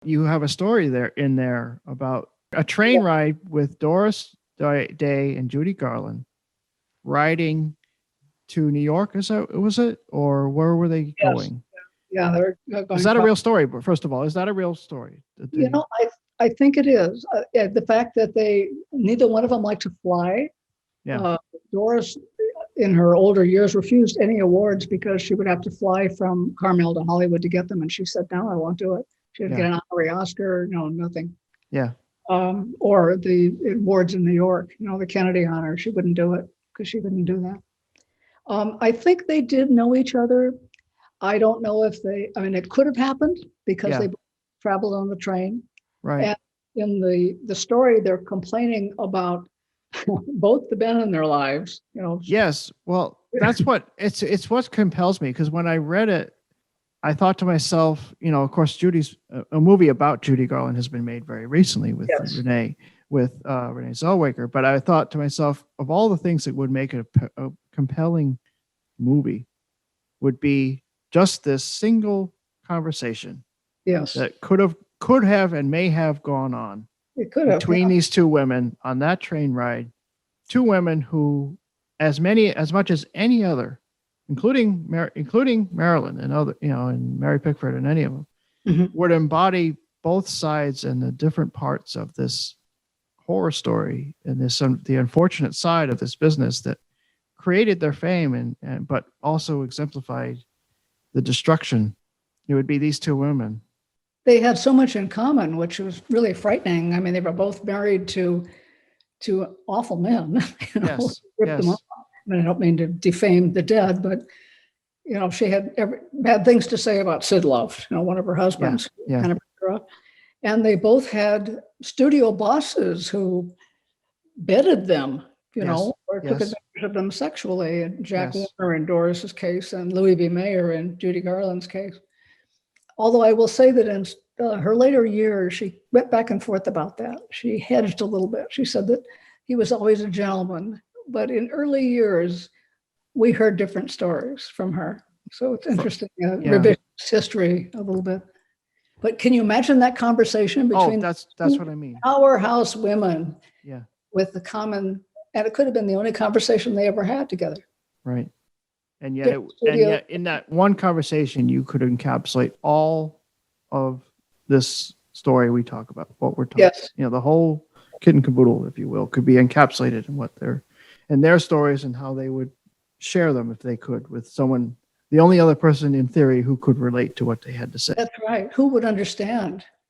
You have a story in there about a train ride with Doris Day and Judy Garland riding to New York. Was it? Or where were they going? Yeah, they're going. Is that a real story? But first of all, is that a real story? I think it is. The fact that neither one of them like to fly. Yeah. Doris, in her older years, refused any awards because she would have to fly from Carmel to Hollywood to get them. And she said, no, I won't do it. She didn't get an honorary Oscar, no, nothing. Yeah. Or the awards in New York, the Kennedy honor. She wouldn't do it because she couldn't do that. I think they did know each other. I don't know if it could have happened because they traveled on the train. Right. And in the story, they're complaining about both the men in their lives, Yes. Well, that's it's what compels me, because when I read it, I thought to myself, of course, a movie about Judy Garland has been made very recently with Renee Zellweger. But I thought to myself, of all the things that would make it a compelling movie, would be just this single conversation. Yes. That could have and may have gone on. It could have between these two women on that train ride. Two women who, as much as any other, including Marilyn and other, and Mary Pickford and any of them, would embody both sides and the different parts of this horror story and the unfortunate side of this business that created their fame and but also exemplified the destruction. It would be these two women. They had so much in common, which was really frightening. I mean, they were both married to awful men. Yes. Ripped them off. I don't mean to defame the dead, but she had bad things to say about Sid Love, one of her husbands. Yeah. Kind of, and they both had studio bosses who bedded them, or took advantage of them sexually. And Jack Warner in Doris's case, and Louis B. Mayer in Judy Garland's case. Although I will say that in her later years, she went back and forth about that. She hedged a little bit. She said that he was always a gentleman. But in early years, we heard different stories from her. So it's interesting, revisionist history a little bit. But can you imagine that conversation between that's what I mean. Powerhouse women with the common, and it could have been the only conversation they ever had together. Right. And yet in that one conversation, you could encapsulate all of this story we talk about, what we're talking. Yes. The whole kit and caboodle, if you will, could be encapsulated in their stories and how they would share them if they could with someone, the only other person in theory who could relate to what they had to say. That's right. Who would understand?